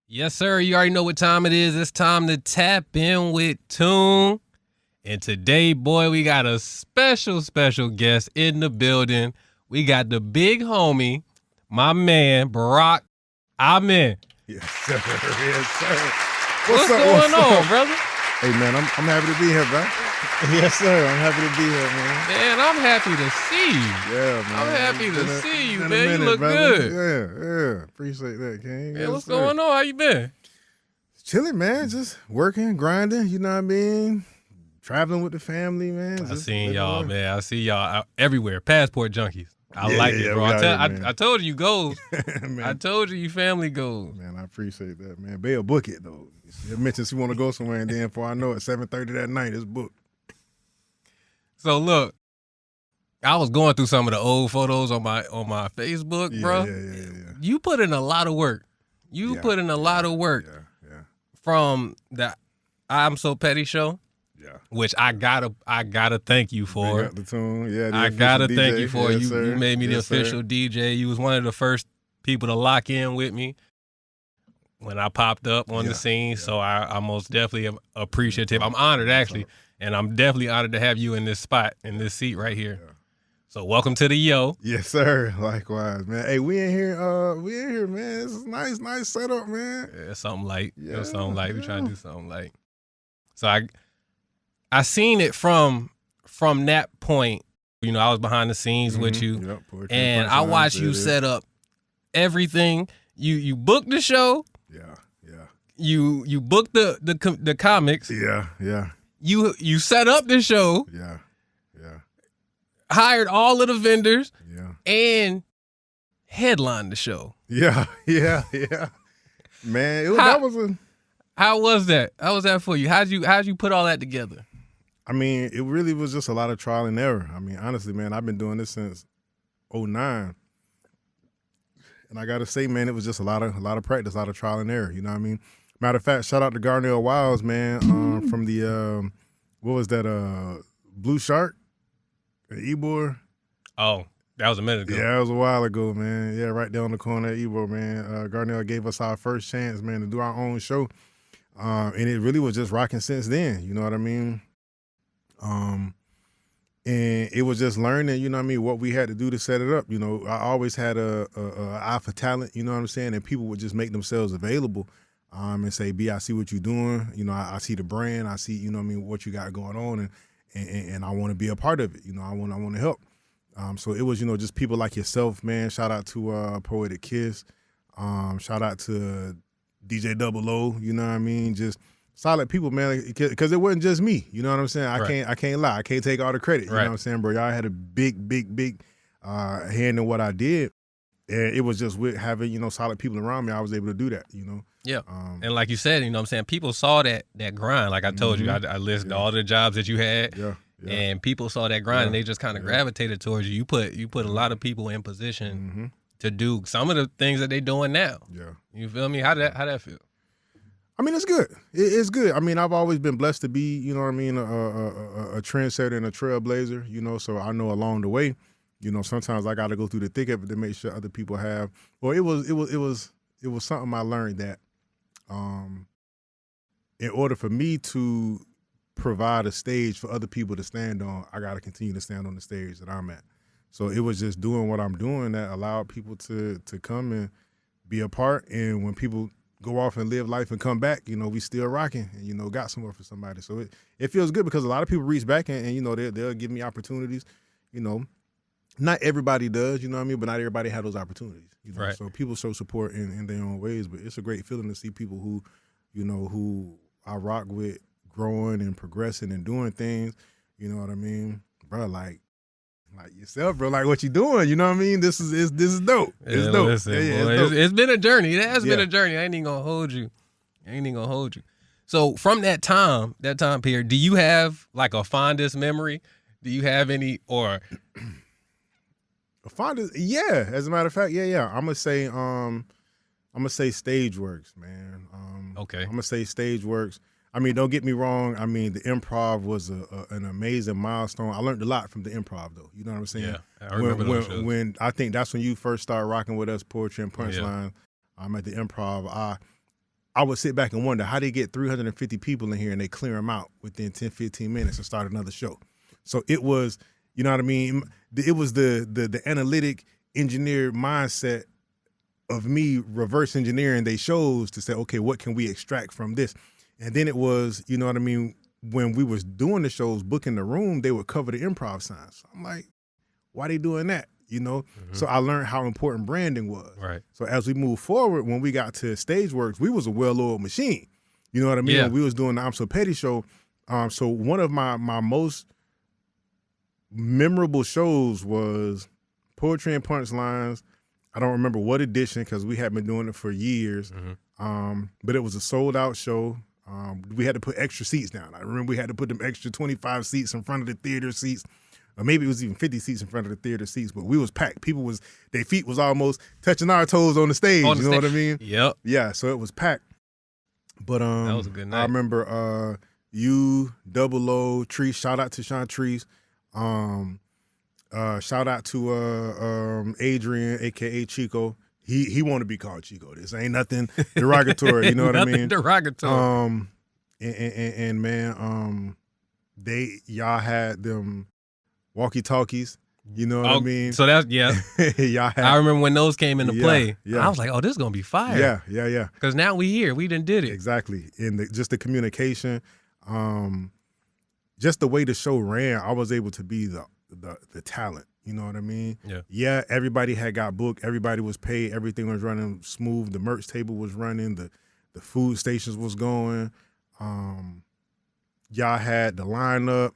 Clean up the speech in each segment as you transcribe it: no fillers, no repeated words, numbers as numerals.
Yes, sir. You already know what time it is. It's time to tap in with Tune. And today, boy, we got a special guest in the building. We got the big homie, my man, Barak Amen. Yes, sir. Yes, sir. What's going on, brother? Hey, man, I'm happy to be here, man. Yes, sir. I'm happy to be here, man. Man, I'm happy to see you. Yeah, man. I'm happy to see you, man. Minute, You look brother. good. Yeah. Appreciate that, King. Man, what's going on? How you been? Chilling, man. Just working, grinding, you know what I mean? Traveling with the family, man. I seen y'all, man. I see y'all out everywhere. Passport junkies. I like it, bro. I told you goals. I told you family goals. Man, I appreciate that, man. They'll book it, though. It mentions you want to go somewhere, and then before I know it, 7:30 that night, it's booked. So, look, I was going through some of the old photos on my Facebook, bro. Yeah. You put in a lot of work. You put in a lot of work. Yeah. From the I'm So Petty show. Yeah. Which I gotta thank you for. The tune. Yeah, I gotta thank you for. Yes, You made me the official sir. DJ. You was one of the first people to lock in with me when I popped up on the scene. So I most definitely am appreciative. I'm honored, actually, and I'm definitely honored to have you in this spot, in this seat right here. Yeah. So welcome to the Yo. Yes, sir. Likewise, man. Hey, we in here, man. This is nice setup, man. Yeah, something light. Yeah, something light. We trying to do something light. So I seen it from that point. You know, I was behind the scenes with you, and I watched you set up everything. You booked the show. Yeah. You booked the comics. Yeah. You set up the show. Yeah. Hired all of the vendors. Yeah. And headlined the show. Yeah. Man, How was that? How was that for you? How'd you put all that together? I mean, it really was just a lot of trial and error. I mean, honestly, man, I've been doing this since 2009. And I gotta say, man, it was just a lot of practice, a lot of trial and error. You know what I mean? Matter of fact, shout out to Garnell Wiles, man, from the what was that? Blue Shark, Ybor. Oh, that was a minute ago. Yeah, it was a while ago, man. Yeah, right there on the corner at Ybor, man. Garnell gave us our first chance, man, to do our own show, and it really was just rocking since then. You know what I mean? And it was just learning, you know what I mean, what we had to do to set it up. You know, I always had a eye for talent, you know what I'm saying? And people would just make themselves available and say, B, I see what you're doing. You know, I see the brand. I see, you know what I mean, what you got going on. And I want to be a part of it. You know, I want to help. So it was, you know, just people like yourself, man. Shout out to Poetic Kiss. Shout out to DJ Double O, you know what I mean? Just solid people, man, because it wasn't just me. You know what I'm saying? I can't lie. I can't take all the credit. You know what I'm saying, bro? Y'all had a big hand in what I did. And it was just with having, you know, solid people around me, I was able to do that, you know? Yeah. And like you said, you know what I'm saying, people saw that grind. Like I told you, I listed all the jobs that you had. Yeah. And people saw that grind and they just kind of gravitated towards you. You put a lot of people in position to do some of the things that they doing now. Yeah. You feel me? How that feel? I mean, it's good. It's good. I mean, I've always been blessed to be, you know what I mean, a trendsetter and a trailblazer, you know, so I know along the way, you know, sometimes I got to go through the thick of it to make sure other people have. Well, it was something I learned that in order for me to provide a stage for other people to stand on, I got to continue to stand on the stage that I'm at. So it was just doing what I'm doing that allowed people to come and be a part. And when people go off and live life and come back, you know, we still rocking and, you know, got somewhere for somebody. So it feels good because a lot of people reach back and you know, they'll give me opportunities. You know, not everybody does, you know what I mean? But not everybody had those opportunities. You know? So people show support in their own ways. But it's a great feeling to see people who, you know, who I rock with growing and progressing and doing things. You know what I mean? Bro, like yourself, bro, like what you doing, you know what I mean? This is dope. It's dope. Listen, it's been a journey. It has been a journey. I ain't even gonna hold you. So from that time period, do you have like a fondest memory? Do you have any or a fondest? Yeah, as a matter of fact, yeah. I'm gonna say Stageworks, man. Okay. I'm gonna say Stageworks. I mean, don't get me wrong. I mean, the improv was an amazing milestone. I learned a lot from the improv, though. You know what I'm saying? Yeah, I remember those shows. When I think that's when you first started rocking with us, Poetry and Punchline. I'm at the improv. I would sit back and wonder how they get 350 people in here and they clear them out within 10, 15 minutes and start another show. So it was, you know what I mean? It was the analytic engineer mindset of me reverse engineering they shows to say, okay, what can we extract from this? And then it was, you know what I mean, when we was doing the shows, booking the room, they would cover the improv signs. I'm like, why they doing that? You know? So I learned how important branding was. Right. So as we moved forward, when we got to Stageworks, we was a well-oiled machine. You know what I mean? Yeah. When we was doing the I'm So Petty show. So one of my most memorable shows was Poetry and Punchlines. I don't remember what edition because we had been doing it for years. But it was a sold-out show. We had to put extra seats down. I remember we had to put them extra 25 seats in front of the theater seats. Or maybe it was even 50 seats in front of the theater seats, but we was packed. People their feet was almost touching our toes on the stage. You know what I mean? Yep. Yeah, so it was packed. But that was a good night. I remember you, Double O, Treese, shout out to Sean Treese. Shout out to Adrian, aka Chico. He want to be called Chico. This ain't nothing derogatory, you know what I mean? Nothing derogatory. And man, y'all had them walkie-talkies, you know what I mean? So that's, yeah. Y'all had, I remember when those came into play. Yeah. I was like, oh, this is going to be fire. Yeah. Because now we here. We done did it. Exactly. And just the communication, just the way the show ran, I was able to be the talent. You know what I mean? Yeah, everybody had got booked. Everybody was paid. Everything was running smooth. The merch table was running. The food stations was going. Y'all had the lineup.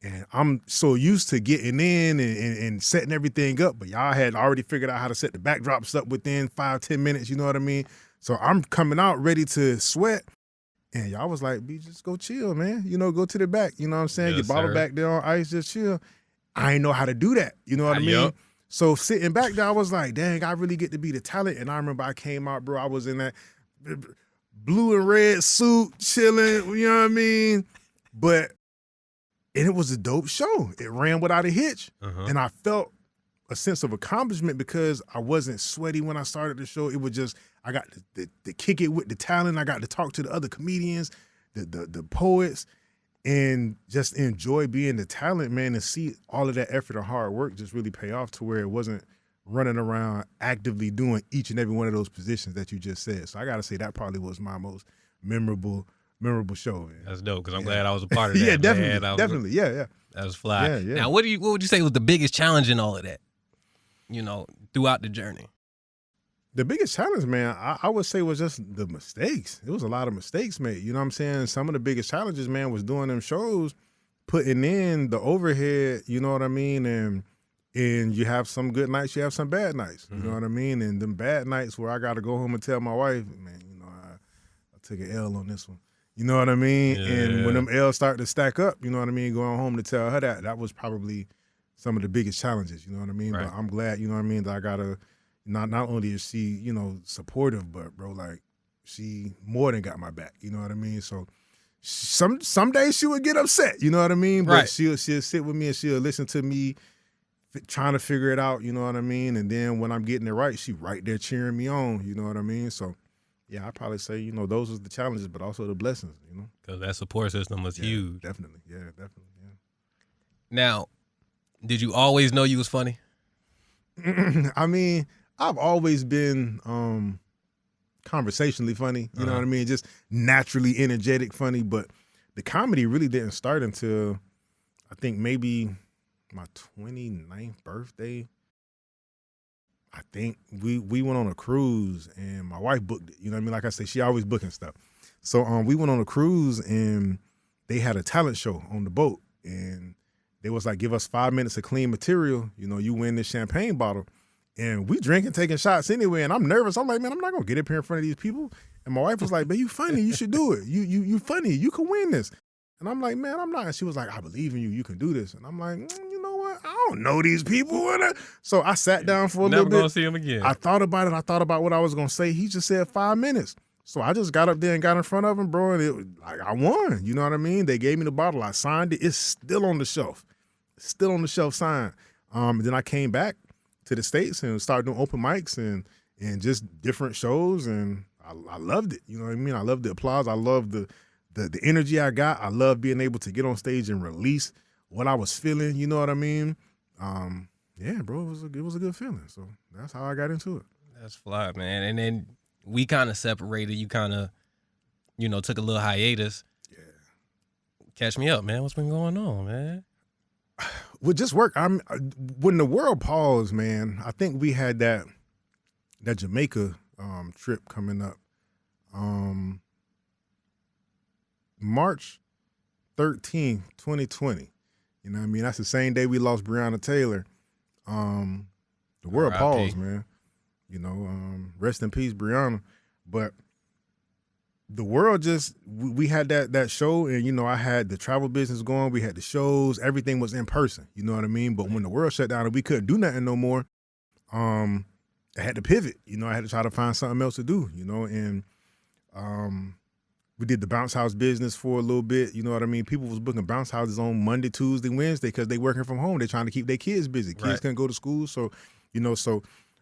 And I'm so used to getting in and setting everything up, but y'all had already figured out how to set the backdrops up within 5-10 minutes, you know what I mean? So I'm coming out ready to sweat, and y'all was like, B, just go chill, man. You know, go to the back, you know what I'm saying? Yes, Your bottle sir. back there on ice, just chill. I ain't know how to do that, you know what I mean? Yup. So sitting back there, I was like, dang, I really get to be the talent. And I remember I came out, bro, I was in that blue and red suit, chilling, you know what I mean? And it was a dope show. It ran without a hitch. And I felt a sense of accomplishment because I wasn't sweaty when I started the show. It was just, I got to kick it with the talent. I got to talk to the other comedians, the poets, and just enjoy being the talent, man, and see all of that effort and hard work just really pay off to where it wasn't running around actively doing each and every one of those positions that you just said. So I got to say that probably was my most memorable show, man. That's dope, because I'm glad I was a part of that. Yeah, definitely, man. definitely. Yeah. That was fly. Yeah. Now, what would you say was the biggest challenge in all of that, you know, throughout the journey? The biggest challenge, man, I would say was just the mistakes. It was a lot of mistakes made. You know what I'm saying? Some of the biggest challenges, man, was doing them shows, putting in the overhead, you know what I mean? And you have some good nights, you have some bad nights. You know what I mean? And them bad nights where I got to go home and tell my wife, man, you know, I took an L on this one. You know what I mean? Yeah. And when them L's start to stack up, you know what I mean, going home to tell her that was probably some of the biggest challenges, you know what I mean? Right. But I'm glad, you know what I mean, that I got to, not only is she, you know, supportive, but, bro, like, she more than got my back, you know what I mean? So some days she would get upset, you know what I mean? But Right. she'll sit with me and she'll listen to me trying to figure it out, you know what I mean? And then when I'm getting it right, she right there cheering me on, you know what I mean? So, yeah, I'd probably say, you know, those are the challenges, but also the blessings, you know? Because that support system was huge. Definitely, yeah. Now, did you always know you was funny? I mean, I've always been conversationally funny, you know what I mean? Just naturally energetic funny, but the comedy really didn't start until I think maybe my 29th birthday. I think we went on a cruise and my wife booked it. You know what I mean? Like I say, she always booking stuff. So we went on a cruise and they had a talent show on the boat. And they was like, give us 5 minutes of clean material. You know, you win this champagne bottle. And we drinking, taking shots anyway. And I'm nervous. I'm like, man, I'm not going to get up here in front of these people. And my wife was like, man, you funny. You should do it. You funny. You can win this. And I'm like, man, I'm not. And she was like, I believe in you. You can do this. And I'm like, you know what? I don't know these people. So I sat down for a little bit. Never gonna see him again. I thought about it. I thought about what I was going to say. He just said 5 minutes. So I just got up there and got in front of him, bro. And it was like, I won. You know what I mean? They gave me the bottle. I signed it. It's still on the shelf. Still on the shelf signed. Then I came back to the States and started doing open mics and just different shows. And I loved it. You know what I mean? I loved the applause. I loved the energy I got. I loved being able to get on stage and release what I was feeling. You know what I mean? Yeah, bro, it was a good feeling. So that's how I got into it. That's fly, man. And then we kind of separated. You kind of, took a little hiatus. Yeah. Catch me up, man. What's been going on, man? Well, just work. When the world paused, man, I think we had that Jamaica trip coming up. March 13th, 2020. You know what I mean? That's the same day we lost Breonna Taylor. The world paused, man. Rest in peace, Breonna. But the world we had that show, and, I had the travel business going. We had the shows. Everything was in person. You know what I mean? But when the world shut down and we couldn't do nothing no more, I had to pivot. I had to try to find something else to do, and we did the bounce house business for a little bit. You know what I mean? People was booking bounce houses on Monday, Tuesday, Wednesday because they working from home. They're trying to keep their kids busy. Kids couldn't go to school. So,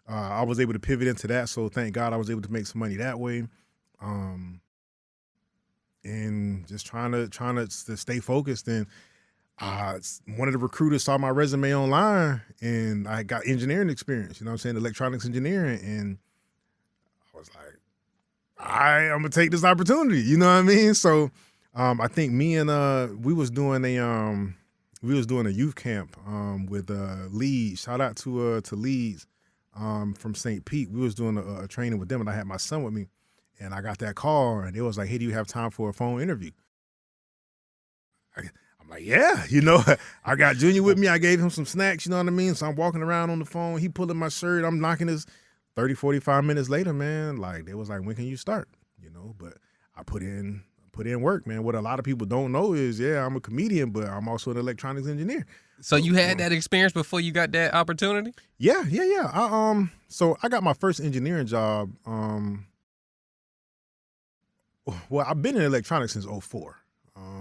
I was able to pivot into that. So thank God I was able to make some money that way. And just trying to stay focused. And one of the recruiters saw my resume online, and I got engineering experience, electronics engineering. And I was like, I'm gonna take this opportunity, you know what I mean? So I think me and we was doing a youth camp with Leeds. Shout out to Leeds from St. Pete. We was doing a training with them, and I had my son with me. And I got that call, and it was like, hey, do you have time for a phone interview? I'm like, yeah, I got Junior with me. I gave him some snacks, you know what I mean? So I'm walking around on the phone. He pulling my shirt. I'm knocking his 30, 45 minutes later, man. Like, they was like, when can you start? But I put in work, man. What a lot of people don't know is, I'm a comedian, but I'm also an electronics engineer. So you had that experience before you got that opportunity? Yeah. So I got my first engineering job. Well, I've been in electronics since 2004,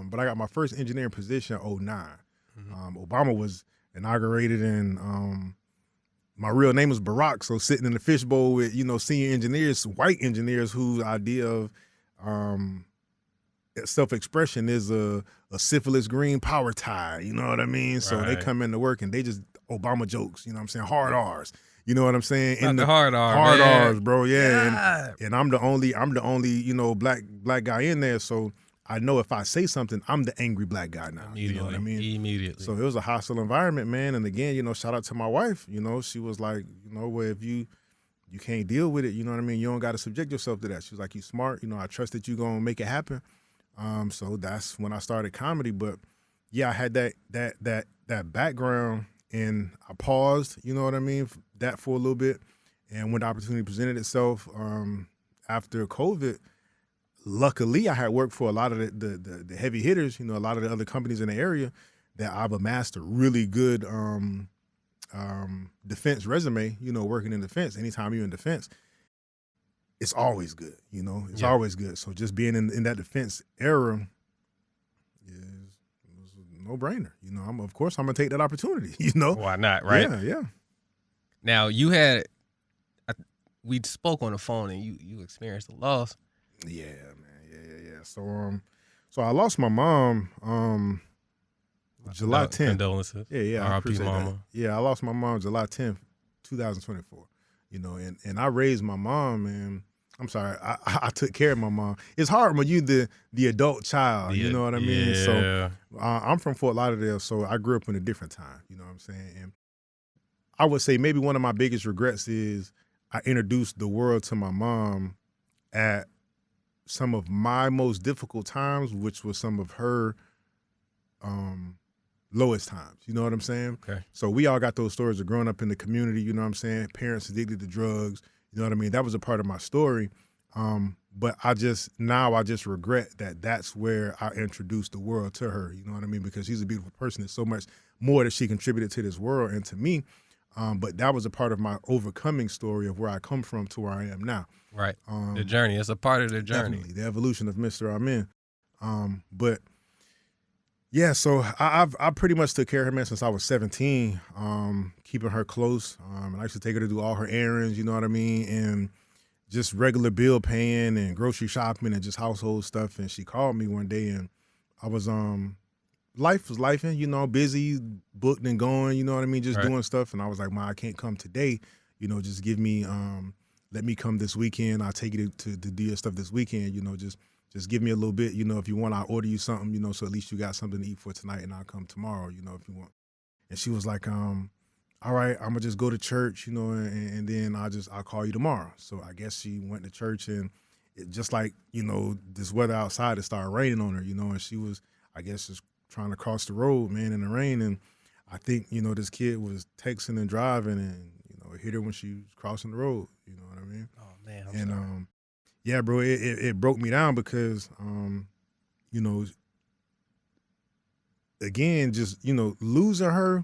but I got my first engineering position in 2009. Mm-hmm. Obama was inaugurated, and my real name was Barak, so sitting in the fishbowl with, senior engineers, white engineers whose idea of self-expression is a syphilis green power tie, you know what I mean? So they come into work and they just Obama jokes, hard R's. You know what I'm saying? In the hard R, hard man. R's, bro. Yeah, and I'm the only black guy in there. So I know if I say something, I'm the angry black guy now. You know what I mean? Immediately. So it was a hostile environment, man. And again, shout out to my wife. She was like, well, if you can't deal with it, you know what I mean? You don't got to subject yourself to that. She was like, you smart. I trust that you gonna make it happen. So that's when I started comedy. But yeah, I had that background. And I paused, you know what I mean, that for a little bit. And when the opportunity presented itself after COVID, luckily I had worked for a lot of the heavy hitters, a lot of the other companies in the area, that I've amassed a really good defense resume, working in defense. Anytime you're in defense, it's always good, it's always good. So just being in that defense era no-brainer. Of course I'm gonna take that opportunity. Why not, right? Yeah. Now we spoke on the phone, and you experienced a loss. Yeah, man. Yeah. So I lost my mom July 10th. Condolences. Yeah. I R.I.P. Mama. That. Yeah, I lost my mom July 10th, 2024. And I raised my mom, and I'm sorry, I took care of my mom. It's hard when you the adult child, you know what I mean? Yeah. So I'm from Fort Lauderdale, so I grew up in a different time, you know what I'm saying? And I would say maybe one of my biggest regrets is I introduced the world to my mom at some of my most difficult times, which was some of her lowest times, you know what I'm saying? Okay. So we all got those stories of growing up in the community, you know what I'm saying? Parents addicted to drugs, you know what I mean? That was a part of my story. But I just regret that that's where I introduced the world to her, you know what I mean? Because she's a beautiful person. There's so much more that she contributed to this world and to me. But that was a part of my overcoming story of where I come from to where I am now. Right. The journey. It's a part of the journey. Definitely. The evolution of Mr. Amen. But yeah, so I pretty much took care of her, man, since I was 17, keeping her close. And I used to take her to do all her errands, you know what I mean? And just regular bill paying and grocery shopping and just household stuff. And she called me one day, and I was life was lifing, you know, busy, booked and going, you know what I mean, just doing stuff. And I was like, Ma, I can't come today, you know, just give me let me come this weekend. I'll take you to do your stuff this weekend, you know, just give me a little bit, you know, if you want, I'll order you something, you know, so at least you got something to eat for tonight, and I'll come tomorrow, you know, if you want. And she was like, all right, I'm gonna just go to church, you know, and then I'll call you tomorrow. So I guess she went to church, and it just like, you know, this weather outside, it started raining on her, you know, and she was, I guess, just trying to cross the road, man, in the rain. And I think, you know, this kid was texting and driving, and, you know, hit her when she was crossing the road, you know what I mean? Oh man, I'm sorry. Yeah, bro, it broke me down because, you know, again, just, you know, losing her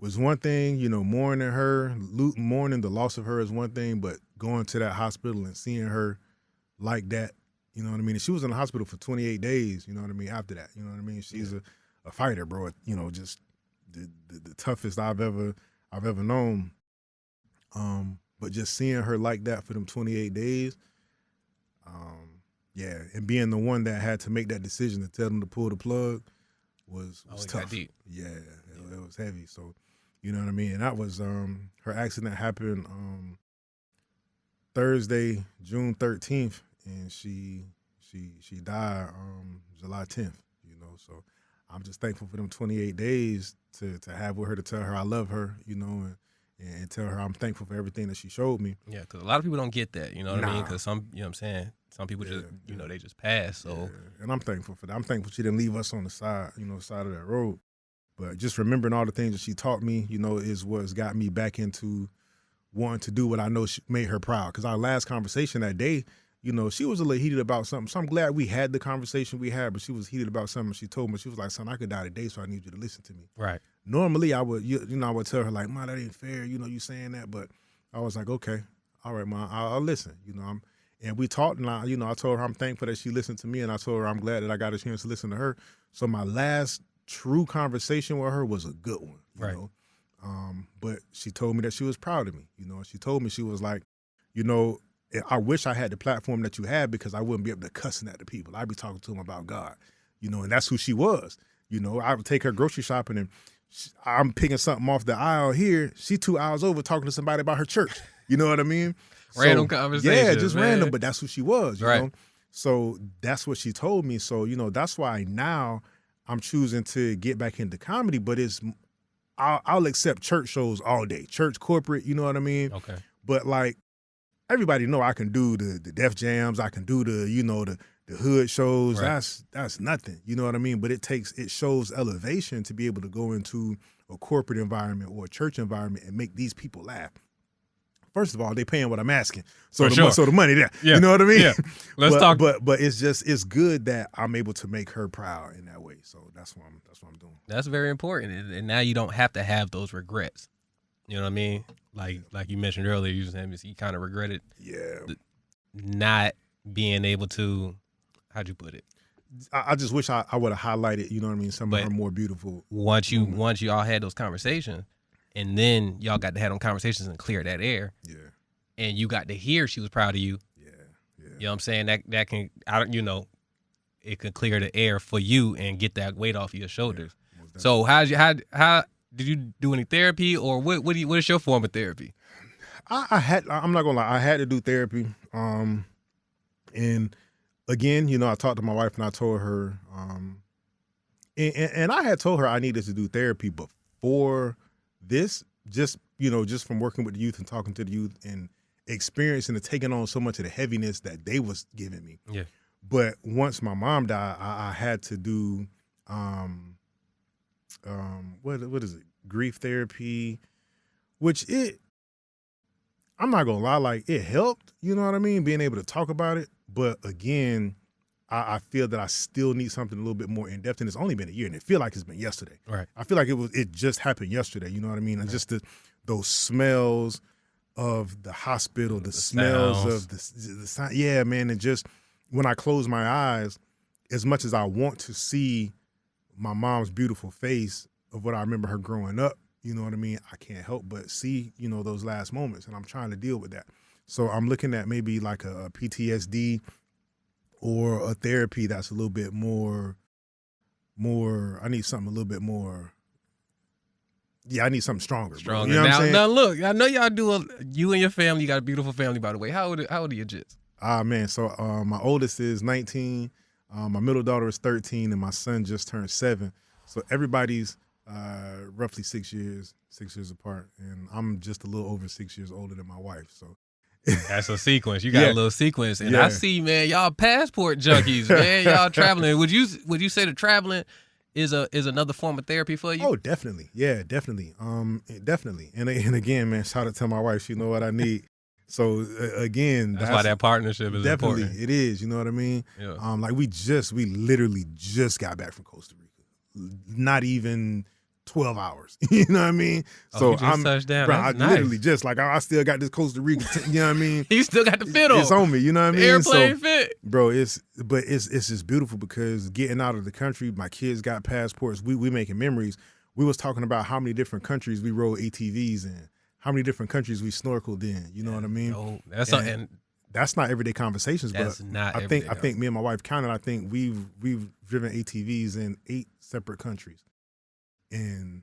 was one thing, you know, mourning her, mourning the loss of her is one thing, but going to that hospital and seeing her like that, you know what I mean? And she was in the hospital for 28 days, you know what I mean, after that, you know what I mean? She's a fighter, bro, you know, just the toughest I've ever known. But just seeing her like that for them 28 days, yeah, and being the one that had to make that decision to tell them to pull the plug was tough. Deep. Yeah, it was heavy. So, you know what I mean? And that was her accident happened Thursday, June 13th, and she died July 10th, you know. So I'm just thankful for them 28 days to have with her, to tell her I love her, you know, and tell her I'm thankful for everything that she showed me. Yeah, because a lot of people don't get that, you know what I mean? Because some, you know what I'm saying, some people just, you know, they just pass. So, and I'm thankful for that. I'm thankful she didn't leave us on the side, you know, side of that road. But just remembering all the things that she taught me, you know, is what's got me back into wanting to do what I know made her proud. Because our last conversation that day, you know, she was a little heated about something. So I'm glad we had the conversation we had, but she was heated about something. She told me, she was like, son, I could die today, so I need you to listen to me. Right. Normally I would, you know, I would tell her like, Ma, that ain't fair, you know, you saying that. But I was like, okay, all right, Ma, I'll listen, you know. And we talked, and I told her I'm thankful that she listened to me, and I told her I'm glad that I got a chance to listen to her. So my last true conversation with her was a good one, you know. But she told me that she was proud of me, you know. She told me, she was like, you know, I wish I had the platform that you had, because I wouldn't be able to cussing at the people. I'd be talking to them about God, you know, and that's who she was. You know, I would take her grocery shopping, and I'm picking something off the aisle here. She 2 hours over talking to somebody about her church. You know what I mean? Random conversation. Yeah, just random, but that's who she was, you right. know? So that's what she told me. So, you know, that's why now I'm choosing to get back into comedy, but I'll accept church shows all day. Church, corporate, you know what I mean? Okay. But like, everybody know I can do the Def Jams, I can do the, you know, the hood shows. Right. That's nothing, you know what I mean? But it shows elevation to be able to go into a corporate environment or a church environment and make these people laugh. First of all, they paying what I'm asking, so the money there. Yeah. You know what I mean? Yeah. Let's talk. But it's good that I'm able to make her proud in that way. So that's what I'm doing. That's very important, and now you don't have to have those regrets. You know what I mean? Like you mentioned earlier, you kind of regretted, not being able to. How'd you put it? I just wish I would have highlighted, you know what I mean, some of her more beautiful. Once you all had those conversations, and then y'all got to have them conversations and clear that air. Yeah. And you got to hear she was proud of you. Yeah. You know what I'm saying? That can, it can clear the air for you and get that weight off of your shoulders. Yeah, so how did you do any therapy, or what is your form of therapy? I'm not gonna lie, I had to do therapy. And again, you know, I talked to my wife and I told her, and I had told her I needed to do therapy before this, just from working with the youth and talking to the youth and experiencing and taking on so much of the heaviness that they was giving me. Yeah. But once my mom died, I had to do, what is it? Grief therapy, which I'm not gonna lie, like it helped, you know what I mean? Being able to talk about it. But again, I feel that I still need something a little bit more in depth, and it's only been a year, and it feel like it's been yesterday. Right. I feel like it just happened yesterday. You know what I mean? And just those smells of the hospital, the smells of the yeah, man. And just when I close my eyes, as much as I want to see my mom's beautiful face of what I remember her growing up, you know what I mean? I can't help but see, you know, those last moments, and I'm trying to deal with that. So I'm looking at maybe like a PTSD or a therapy that's a little bit more. I need something a little bit more. Yeah, I need something stronger. Stronger. You know what I'm saying? Now, look, I know y'all do. You and your family, you got a beautiful family, by the way. How old are your kids? Man. So my oldest is 19. My middle daughter is 13, and my son just turned 7. So everybody's roughly 6 years apart, and I'm just a little over 6 years older than my wife. So that's a sequence. You got a little sequence, and I see, man, y'all passport junkies, man. Y'all traveling. Would you say that traveling is another form of therapy for you? Oh, definitely. Yeah, definitely. Definitely. And again, man, shout out to my wife. She know what I need. So again, that's why that partnership is definitely important. It is. You know what I mean? Yeah. Like we literally just got back from Costa Rica. Not even 12 hours. You know what I mean? So I'm touched down. Bro, I literally just like I still got this Costa Rica. You know what I mean? You still got the fit on. It's on me. You know what I mean? Airplane fit, bro. It's just beautiful because getting out of the country, my kids got passports. We making memories. We was talking about how many different countries we rode ATVs in, how many different countries we snorkeled in. You know what I mean? No, that's not everyday conversations. That's but not. I think me and my wife counted. I think we've driven ATVs in 8 separate countries, and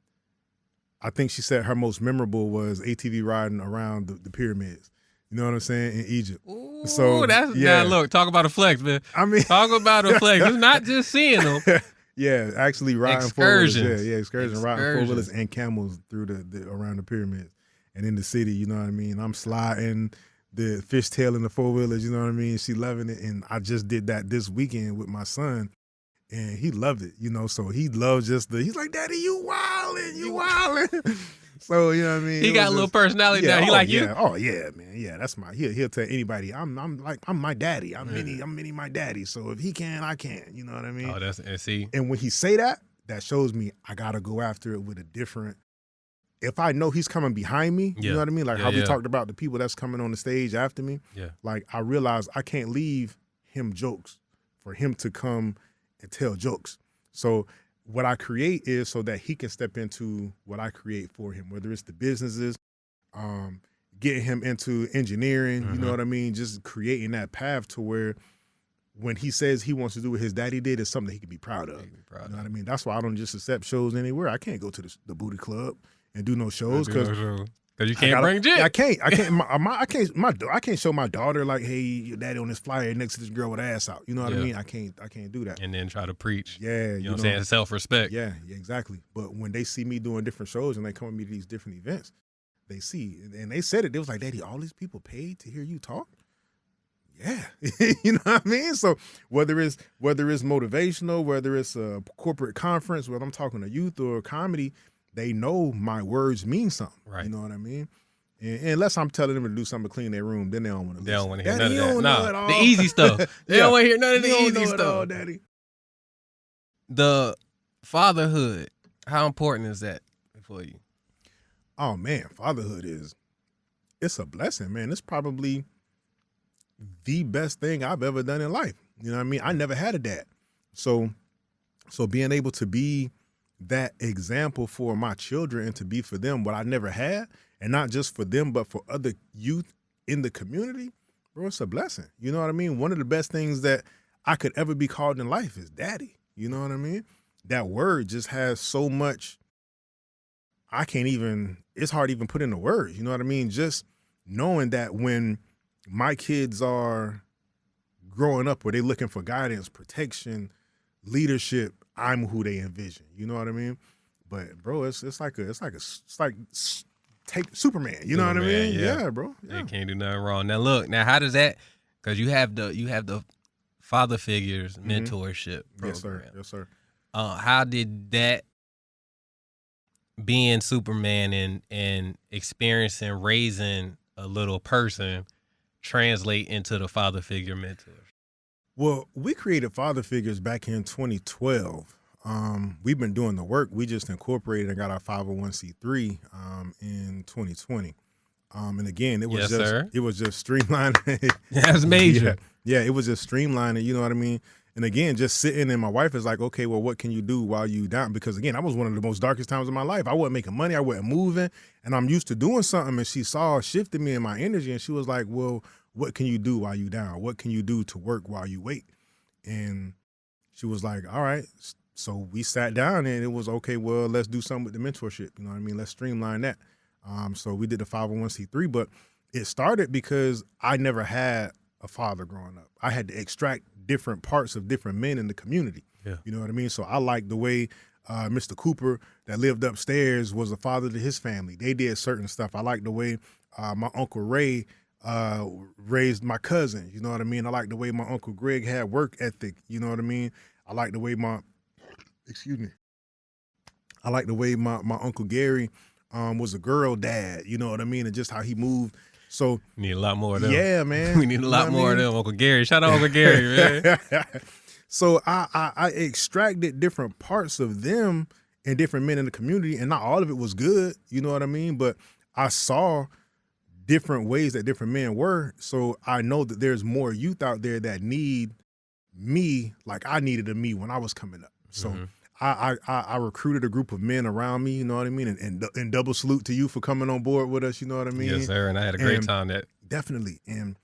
I think she said her most memorable was ATV riding around the pyramids. You know what I'm saying? In Egypt. Ooh, so now look, talk about a flex, man. I mean, talk about a flex. It's not just seeing them. Yeah, actually riding excursions. Excursions, riding 4-wheelers and camels through the around the pyramids and in the city. You know what I mean? I'm sliding the fishtail in the 4-wheelers. You know what I mean? She loving it, and I just did that this weekend with my son. And he loved it, you know, so he loves he's like, Daddy, you wildin'. So, you know what I mean? He got a little personality now. He like you? Oh, yeah, man. Yeah, that's he'll tell anybody, I'm my daddy. I'm mini my daddy. So if he can, I can. You know what I mean? Oh, and when he say that shows me I got to go after it with a different, if I know he's coming behind me, you know what I mean? Like how we talked about the people that's coming on the stage after me. Yeah. Like I realize I can't leave him jokes for him to come and tell jokes. So what I create is so that he can step into what I create for him, whether it's the businesses, getting him into engineering, you know what I mean? Just creating that path to where when he says he wants to do what his daddy did, it's something he can be proud of. You know what I mean? That's why I don't just accept shows anywhere. I can't go to the booty club and do no shows because you can't bring jit. I can't. I can't show my daughter like, hey, your daddy on this flyer next to this girl with ass out. You know what I mean? I can't do that. And then try to preach. Yeah, you know what I'm saying? Self-respect. Yeah, exactly. But when they see me doing different shows and they come with me to these different events, they see and they said it. They was like, Daddy, all these people paid to hear you talk. Yeah, you know what I mean. So whether it's motivational, whether it's a corporate conference, whether I'm talking to youth or comedy. They know my words mean something. Right. You know what I mean? And unless I'm telling them to do something to clean their room, then they don't want to listen. They don't want to hear Daddy, none of that. No, the easy stuff. They don't want to hear none of the easy stuff. All, Daddy. The fatherhood, how important is that for you? Oh, man, fatherhood it's a blessing, man. It's probably the best thing I've ever done in life. You know what I mean? I never had a dad. So being able to be that example for my children and to be for them what I never had, and not just for them, but for other youth in the community, bro, it's a blessing. You know what I mean? One of the best things that I could ever be called in life is daddy. You know what I mean? That word just has so much, it's hard to even put into words. You know what I mean? Just knowing that when my kids are growing up, where they're looking for guidance, protection, leadership, I'm who they envision. You know what I mean? But bro, it's like take Superman. You know what I mean? Yeah, bro. Yeah. You can't do nothing wrong. Now how does that? Because you have the father figures mentorship program. Yes, sir. How did that being Superman and experiencing raising a little person translate into the father figure mentor? Well, we created Father Figures back in 2012. We've been doing the work. We just incorporated and got our 501c3 in 2020. And again, it was just streamlining. That's major. Yeah, it was just streamlining. You know what I mean? And again, just sitting, and my wife is like, okay, well, what can you do while you down? Because again, that was one of the most darkest times of my life. I wasn't making money, I wasn't moving, and I'm used to doing something. And she saw shifted me in my energy, and she was like, well, what can you do while you down? What can you do to work while you wait? And she was like, all right. So we sat down, and it was, okay, well, let's do something with the mentorship. You know what I mean? Let's streamline that. So we did the 501c3, but it started because I never had a father growing up. I had to extract different parts of different men in the community. Yeah. You know what I mean? So I like the way Mr. Cooper that lived upstairs was a father to his family. They did certain stuff. I like the way my Uncle Ray raised my cousin. You know what I mean? I like the way my Uncle Greg had work ethic. You know what I mean? I like the way I like the way my Uncle Gary was a girl dad. You know what I mean? And just how he moved. So we need a lot more of them. Yeah, man. We need a lot more of them. Uncle Gary. Shout out Uncle Gary, man. So I extracted different parts of them and different men in the community, and not all of it was good, you know what I mean? But I saw different ways that different men were, so I know that there's more youth out there that need me like I needed a me when I was coming up. So I recruited a group of men around me, you know what I mean? And double salute to you for coming on board with us, you know what I mean? Yes, sir, and I had a great time that. Definitely. And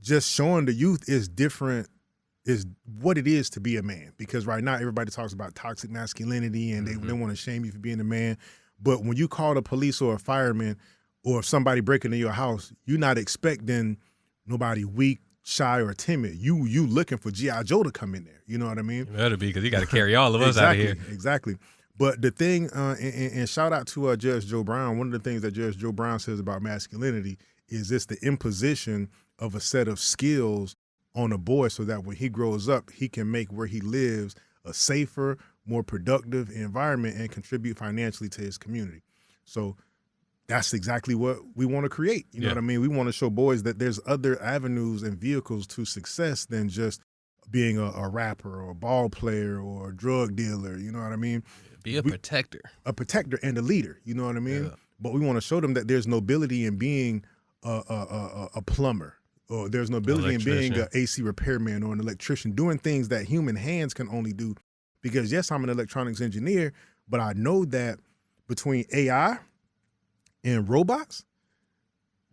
just showing the youth is different, is what it is to be a man. Because right now everybody talks about toxic masculinity and they want to shame you for being a man. But when you call the police or a fireman or somebody breaking into your house, you're not expecting nobody weak, shy, or timid. You looking for G.I. Joe to come in there. You know what I mean? It better be, because you got to carry all of us out of here. Exactly. But the thing, and shout out to Judge Joe Brown, one of the things that Judge Joe Brown says about masculinity is it's the imposition of a set of skills on a boy so that when he grows up, he can make where he lives a safer, more productive environment and contribute financially to his community. So that's exactly what we want to create. You know what I mean? We want to show boys that there's other avenues and vehicles to success than just being a rapper or a ball player or a drug dealer. You know what I mean? Be a protector. A protector and a leader. You know what I mean? Yeah. But we want to show them that there's nobility in being a plumber, or there's nobility in being an AC repairman or an electrician, doing things that human hands can only do. Because yes, I'm an electronics engineer, but I know that between AI and robots,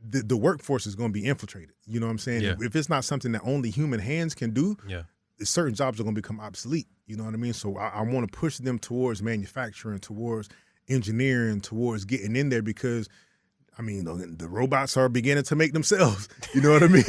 the workforce is going to be infiltrated. You know what I'm saying? Yeah. If it's not something that only human hands can do, certain jobs are going to become obsolete. You know what I mean? So I want to push them towards manufacturing, towards engineering, towards getting in there, because I mean, the robots are beginning to make themselves. You know what I mean?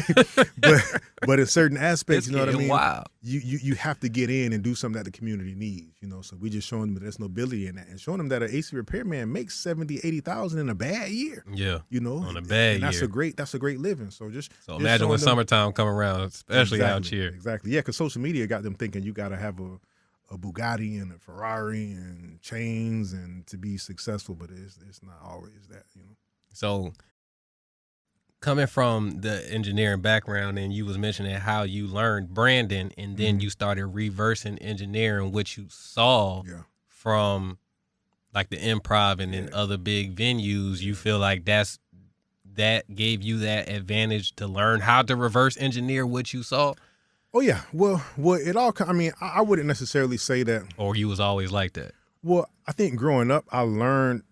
but in certain aspects, you know what I mean? Wow. You have to get in and do something that the community needs. You know, so we just showing them that there's nobility in that, and showing them that an AC repairman makes $70,000-$80,000 in a bad year. Yeah, you know, on a bad year. That's a great living. So imagine when summertime come around, especially out here. Exactly. Yeah, because social media got them thinking you got to have a Bugatti and a Ferrari and chains and to be successful, but it's not always that. You know. So coming from the engineering background, and you was mentioning how you learned branding, and then you started reversing engineering, which you saw from like the Improv and then other big venues. You feel like that gave you that advantage to learn how to reverse engineer what you saw? Oh yeah. Well, it all. I mean, I wouldn't necessarily say that. Or you was always like that? Well, I think growing up, I learned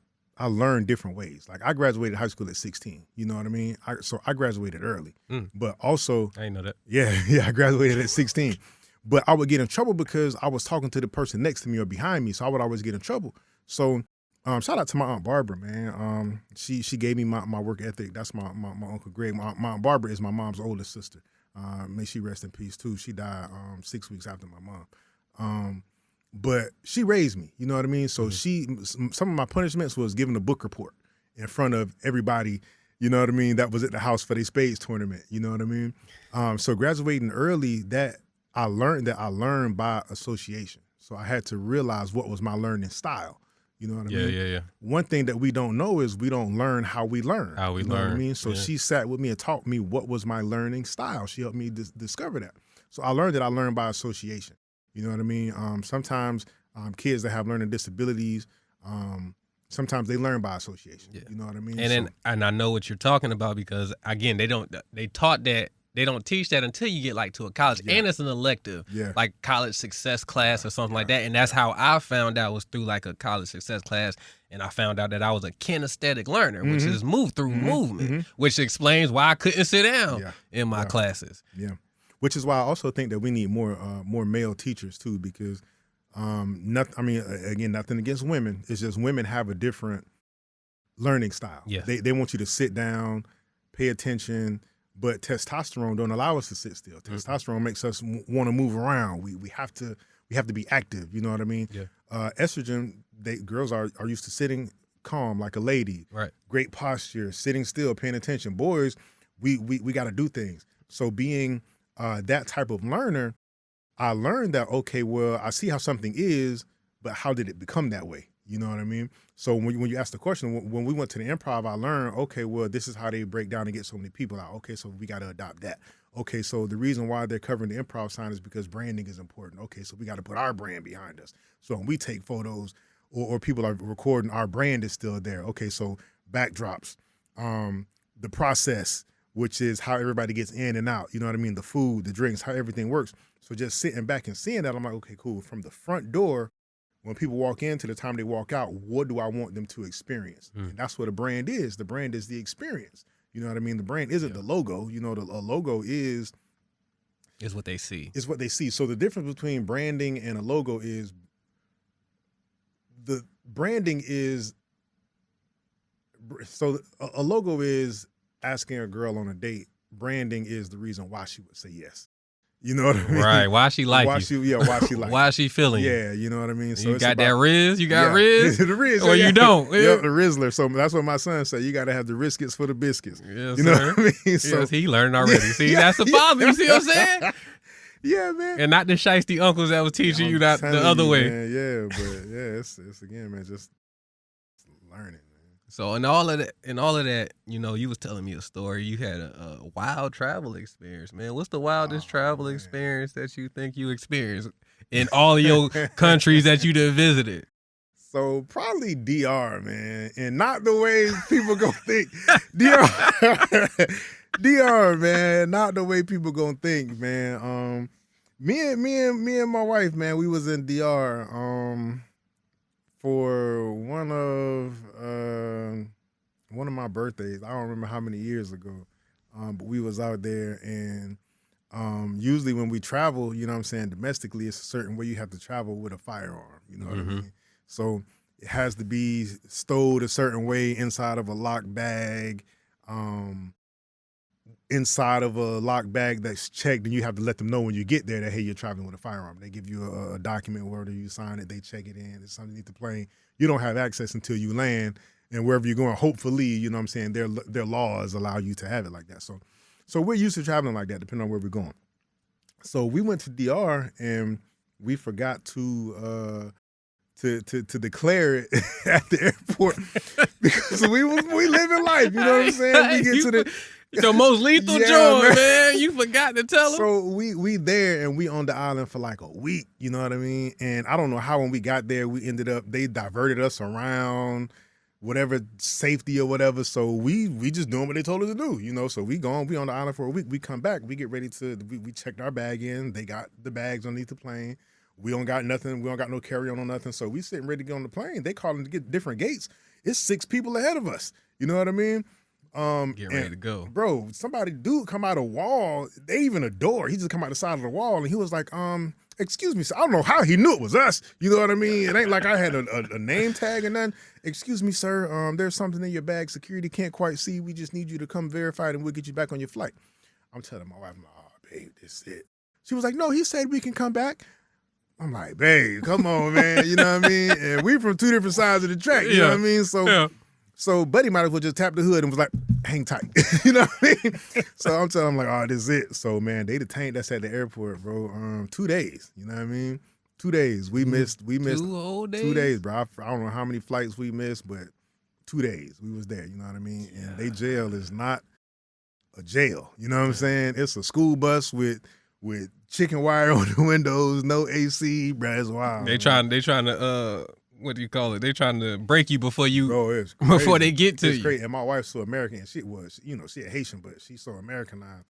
different ways. Like I graduated high school at 16. You know what I mean? So I graduated early. But also, I didn't know that. Yeah, I graduated at 16. But I would get in trouble because I was talking to the person next to me or behind me, so I would always get in trouble. So shout out to my Aunt Barbara, man. She gave me my work ethic. That's my Uncle Greg. My Aunt Barbara is my mom's oldest sister. May she rest in peace too. She died 6 weeks after my mom. But she raised me, you know what I mean? So some of my punishments was giving a book report in front of everybody, you know what I mean, that was at the house for their spades tournament, you know what I mean? So graduating early, that I learned by association. So I had to realize what was my learning style, you know what I mean? Yeah. One thing that we don't know is we don't learn how we learn. How we you know learn. What I mean? So she sat with me and taught me what was my learning style. She helped me discover that. So I learned by association. You know what I mean? Sometimes kids that have learning disabilities, sometimes they learn by association. Yeah. You know what I mean? And I know what you're talking about, because again, they taught that they don't teach that until you get like to a college, and it's an elective, like college success class or something like that. And that's how I found out, was through like a college success class. And I found out that I was a kinesthetic learner, which is move through movement, which explains why I couldn't sit down in my classes. Yeah, which is why I also think that we need more male teachers too, because again, nothing against women. It's just women have a different learning style. Yeah. They want you to sit down, pay attention, but testosterone don't allow us to sit still. Testosterone makes us want to move around. We have to be active. You know what I mean? Yeah. Estrogen, girls are used to sitting calm like a lady. Right. Great posture, sitting still, paying attention. Boys, we got to do things. So being that type of learner, I learned that, okay, well, I see how something is, but how did it become that way? You know what I mean? So when you ask the question, when we went to the improv, I learned, okay, well, this is how they break down and get so many people out. Okay, so we got to adopt that. Okay, so the reason why they're covering the improv sign is because branding is important. Okay, so we got to put our brand behind us. So when we take photos or people are recording, our brand is still there. Okay, so backdrops, the process, which is how everybody gets in and out. You know what I mean? The food, the drinks, how everything works. So just sitting back and seeing that, I'm like, okay, cool. From the front door, when people walk in to the time they walk out, what do I want them to experience? And that's what a brand is. The brand is the experience. You know what I mean? The brand isn't the logo. You know, a logo is what they see. Is what they see. So the difference between branding and a logo is the branding is, so a logo is asking a girl on a date. Branding is the reason why she would say yes. You know what I mean? Right. Why she like you. Why she like why she feeling you. Yeah, you know what I mean? So you got that Riz? You got Riz? The Riz. Or you don't? Yeah, the Rizzler. So that's what my son said. You got to have the Riskets for the biscuits. Yes, you know sir. what I mean? So, yes, he learned already. See, that's the problem. You see what I'm saying? Yeah, man. And not the shiesty uncles that was teaching you that the other way. Man, yeah, but yeah, it's again, man, just learning. So in all of that, you know, you was telling me a story. You had a wild travel experience, man. What's the wildest travel experience that you think you experienced in all of your countries that you done visited? So probably DR, man, and not the way people gonna think. DR, man, not the way people gonna think, man. Me and my wife, man, we was in DR. For one of my birthdays. I don't remember how many years ago, but we was out there, and usually when we travel, you know what I'm saying, domestically, it's a certain way you have to travel with a firearm, you know what I mean? So it has to be stowed a certain way inside of a locked bag, inside of a locked bag that's checked, and you have to let them know when you get there that, hey, you're traveling with a firearm. They give you a document where you sign it, they check it in, it's underneath the plane. You don't have access until you land, and wherever you're going, hopefully, you know what I'm saying, their laws allow you to have it like that. So we're used to traveling like that, depending on where we're going. So we went to DR, and we forgot to declare it at the airport because we living life, you know what I'm saying? We get to the the most lethal joint, man. You forgot to tell them. So we there, and we on the island for like a week, you know what I mean? And I don't know how when we got there, we ended up, they diverted us around, whatever, safety or whatever. So we just doing what they told us to do, you know? So we on the island for a week. We come back, we get ready to, we checked our bag in. They got the bags underneath the plane. We don't got nothing. We don't got no carry-on or nothing. So we sitting ready to get on the plane. They calling to get different gates. It's 6 people ahead of us. You know what I mean? Get ready to go. Bro, dude come out a wall. They even a door. He just come out the side of the wall, and he was like, excuse me, sir. I don't know how he knew it was us. You know what I mean? It ain't like I had a name tag and nothing. Excuse me, sir. There's something in your bag. Security can't quite see. We just need you to come verify it, and we'll get you back on your flight. I'm telling my wife, oh, babe, this is it. She was like, no, he said we can come back. I'm like, babe, come on, man. You know what I mean? And we from 2 different sides of the track. You know what I mean? So Buddy might as well just tap the hood and was like, hang tight. You know what I mean? So I'm telling him, like, oh, this is it. So, man, they detained us at the airport, bro. 2 days. You know what I mean? 2 days. We missed 2 whole days? 2 days, bro. I don't know how many flights we missed, but 2 days we was there. You know what I mean? And they jail is not a jail. You know what I'm saying? It's a school bus with chicken wire on the windows, no AC, bro. It's wild. They trying to what do you call it? They trying to break you before you it's before they get to it's you. Crazy. And my wife's so American. She was, she a Haitian, but she's so Americanized.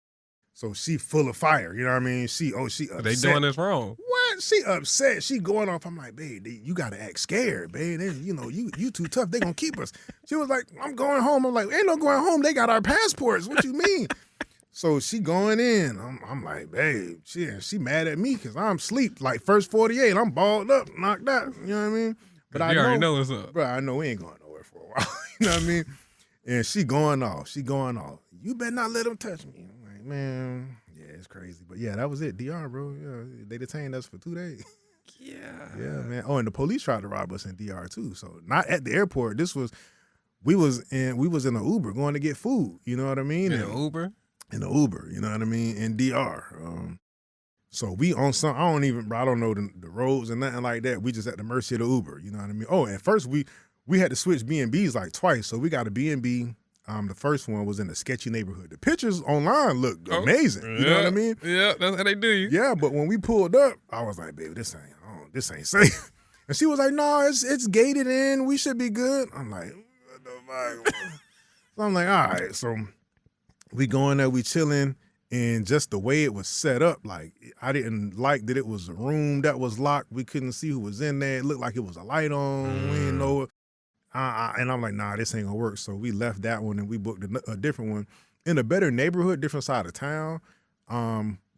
So she full of fire, you know what I mean? She upset. They doing this wrong. What? She upset. She going off. I'm like, babe, you gotta act scared, babe. You too tough. They gonna keep us. She was like, I'm going home. I'm like, ain't no going home. They got our passports. What you mean? So she going in. I'm like, babe, she mad at me because I'm asleep. Like first 48, I'm balled up, knocked out. You know what I mean? But I already know what's up. Bro, I know we ain't going nowhere for a while. You know what I mean? And she going off. You better not let them touch me. I'm like, man, yeah, it's crazy. But yeah, that was it. DR, bro. Yeah, they detained us for 2 days. Yeah. Yeah, man. Oh, and the police tried to rob us in DR too. So not at the airport. We was in an Uber going to get food. You know what I mean? In an Uber? In an Uber, you know what I mean? In DR. So we on some, I don't know the roads and nothing like that. We just at the mercy of the Uber, you know what I mean? Oh, at first we had to switch B&Bs like twice. So we got a B&B. The first one was in a sketchy neighborhood. The pictures online look amazing. You know what I mean? Yeah, that's how they do you. Yeah, but when we pulled up, I was like, baby, this ain't safe. And she was like, no, it's gated in. We should be good. I'm like, what the fuck? So I'm like, all right. So we going there, we chilling. And just the way it was set up, like, I didn't like that it was a room that was locked. We couldn't see who was in there. It looked like it was a light on. We didn't know it. And I'm like, nah, this ain't gonna work. So we left that one and we booked a different one in a better neighborhood, different side of town.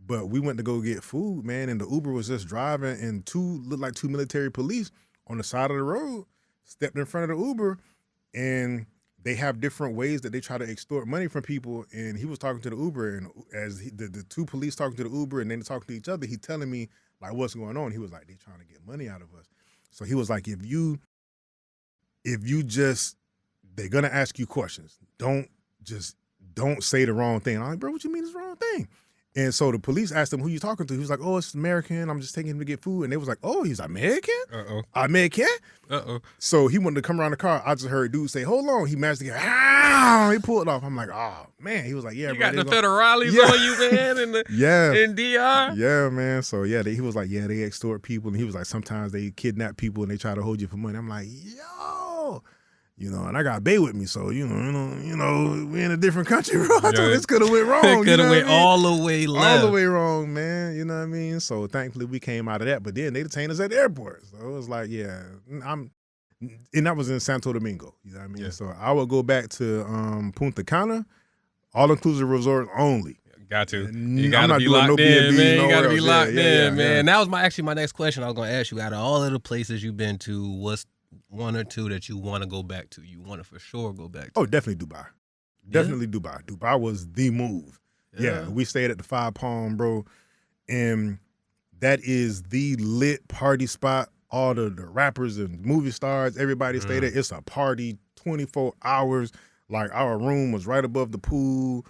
But we went to go get food, man, and the Uber was just driving, and looked like two military police on the side of the road, stepped in front of the Uber, and they have different ways that they try to extort money from people. And he was talking to the Uber, and as the two police talking to the Uber and then talking to each other, he telling me like what's going on. He was like, they trying to get money out of us. So he was like, if you just, they're gonna ask you questions. Don't say the wrong thing. I'm like, bro, what you mean it's the wrong thing? And so the police asked him, who you talking to? He was like, oh, it's American. I'm just taking him to get food. And they was like, oh, he's American? Uh-oh. American? Uh-oh. So he wanted to come around the car. I just heard dude say, hold on. He managed to get, he pulled it off. I'm like, oh, man. He was like, yeah, you bro. got the federales on you, man, in DR? Yeah, man. So, yeah, he was like, yeah, they extort people. And he was like, sometimes they kidnap people and they try to hold you for money. I'm like, yo. You know, and I got Bay with me, so you know, we in a different country, bro. I told this could have went wrong. It could have went all the way left. All the way wrong, man. You know what I mean? So thankfully we came out of that, but then they detained us at the airport. So it was like, yeah, and that was in Santo Domingo. You know what I mean? Yeah. So I would go back to Punta Cana, all-inclusive resort only. Got to. You got to be locked in, man. You got to be locked in, man. That was my next question I was going to ask you. Out of all of the places you've been to, what's one or two that you want to go back to? You want to for sure go back to? Oh, definitely Dubai. Definitely Dubai. Dubai was the move. Yeah, we stayed at the Five Palm, bro. And that is the lit party spot. All the rappers and movie stars, everybody stayed there. It's a party 24 hours. Like our room was right above the pool.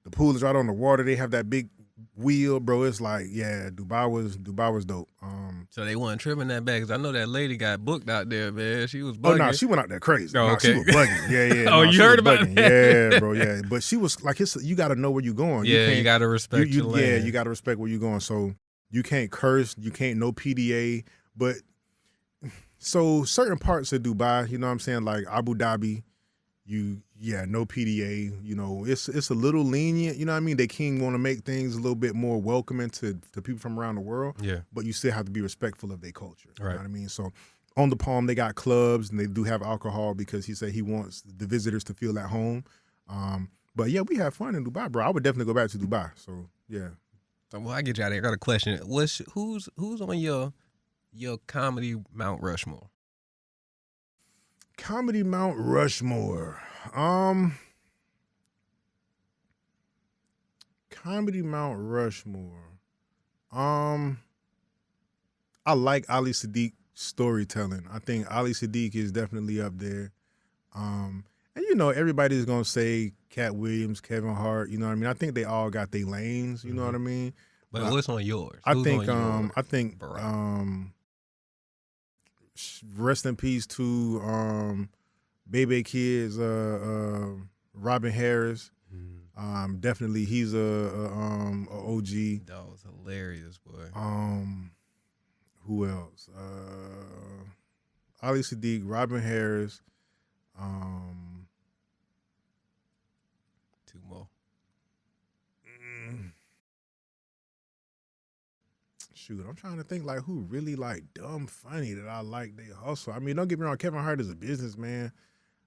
The pool is right on the water. They have that big wheel, bro. It's like, yeah, Dubai was dope. So they weren't tripping that bad, because I know that lady got booked out there, man. She was bugging. Oh, no, she went out there crazy. Oh, okay. She was bugging. Yeah. Oh, you heard about bugging. that? Yeah, bro, yeah. But she was like, you got to know where you're going. Yeah, you got to respect your land. Yeah, you got to respect where you're going. So you can't curse. You can't no PDA. But so certain parts of Dubai, you know what I'm saying, like Abu Dhabi, no PDA. You know, it's a little lenient. You know what I mean? The king want to make things a little bit more welcoming to people from around the world. Yeah. But you still have to be respectful of their culture. Right. You know what I mean? So on the Palm, they got clubs and they do have alcohol because he said he wants the visitors to feel at home. But yeah, we have fun in Dubai, bro. I would definitely go back to Dubai. So yeah. Well, I get you out of here. I got a question. Who's on your comedy Mount Rushmore? Comedy Mount Rushmore. Comedy Mount Rushmore. I like Ali Sadiq's storytelling. I think Ali Sadiq is definitely up there. And you know, everybody's gonna say Cat Williams, Kevin Hart. You know what I mean? I think they all got their lanes. You know what I mean? But what's on yours? I think rest in peace to Baby Kids, Robin Harris. Definitely he's a OG. That was hilarious, boy. Who else? Ali Sadiq, Robin Harris. Two more. Shoot, I'm trying to think like who really like dumb funny that I like they hustle. I mean, don't get me wrong, Kevin Hart is a businessman.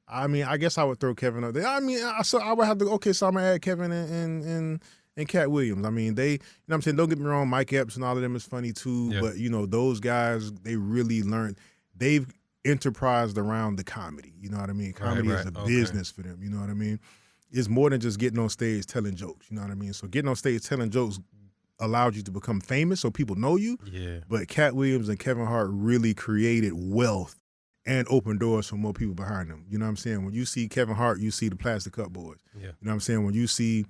I mean, I guess I would throw Kevin up there. I mean, I would have to, okay, so I'm going to add Kevin and Cat Williams. I mean, they, you know what I'm saying, don't get me wrong, Mike Epps and all of them is funny too, but, you know, those guys, they really learned, they've enterprised around the comedy, you know what I mean? Comedy is a business for them, you know what I mean? It's more than just getting on stage telling jokes, you know what I mean? So getting on stage telling jokes allowed you to become famous so people know you, but Cat Williams and Kevin Hart really created wealth and open doors for more people behind them. You know what I'm saying? When you see Kevin Hart, you see the Plastic Cup Boys. You know what I'm saying? When you see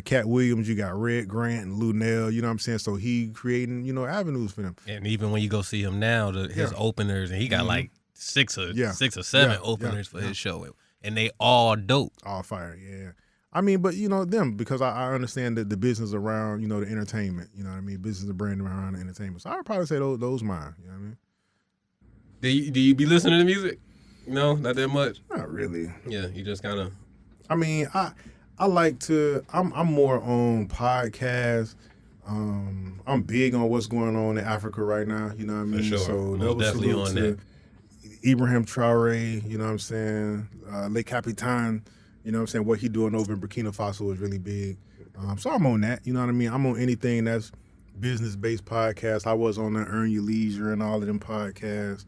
Cat Williams, you got Red Grant and Lou Nell, you know what I'm saying? So he creating, you know, avenues for them. And even when you go see him now, his openers, and he got like six or seven openers for his show. And they all dope. All fire, yeah. I mean, but, you know, them, because I understand that the business around, you know, the entertainment, you know what I mean? Business and brand around the entertainment. So I would probably say those mine, you know what I mean? Do you be listening to music? No, not that much. Not really. Yeah, you just kind of. I mean, I like to. I'm more on podcasts. I'm big on what's going on in Africa right now. You know what I mean? For sure. So most definitely on that. Ibrahim Traore. You know what I'm saying? Le Capitan. You know what I'm saying? What he doing over in Burkina Faso is really big. So I'm on that. You know what I mean? I'm on anything that's business-based podcasts. I was on that Earn Your Leisure and all of them podcasts.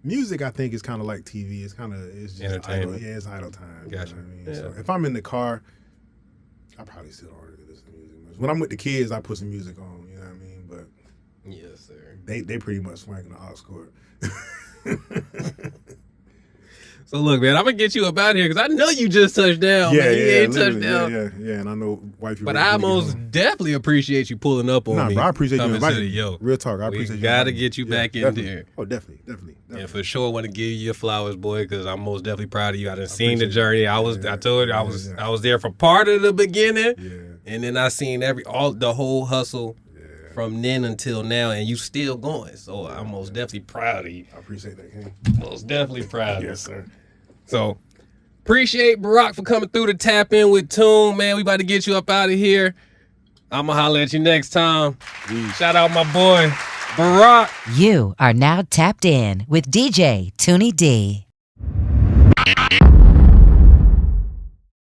Music, I think, is kind of like TV. It's just entertainment. Idle. Yeah, it's idle time. Gotcha. You know what I mean? Yeah. So if I'm in the car, I probably still don't really listen to music much. When I'm with the kids, I put some music on. You know what I mean? But yes, sir. They pretty much swinging the aux cord. So look, man, I'm gonna get you up out of here because I know you just touched down. Yeah, man. You ain't touched down. Yeah, and I know white people. But I most definitely appreciate you pulling up on me. Bro, I appreciate you inviting me. Real talk, I appreciate you. Gotta get you back in there. Oh, definitely. And for sure, I want to give you your flowers, boy, because I'm most definitely proud of you. I done seen the journey. I told you, I was there for part of the beginning, and then I seen the whole hustle. From then until now, and you still going. So I'm most definitely proud of you. I appreciate that, King. Most definitely proud of you. Yes, sir. So appreciate Barak for coming through to Tap In with Tune, man. We about to get you up out of here. I'm going to holler at you next time. Shout out my boy, Barak. You are now tapped in with DJ Tuney D.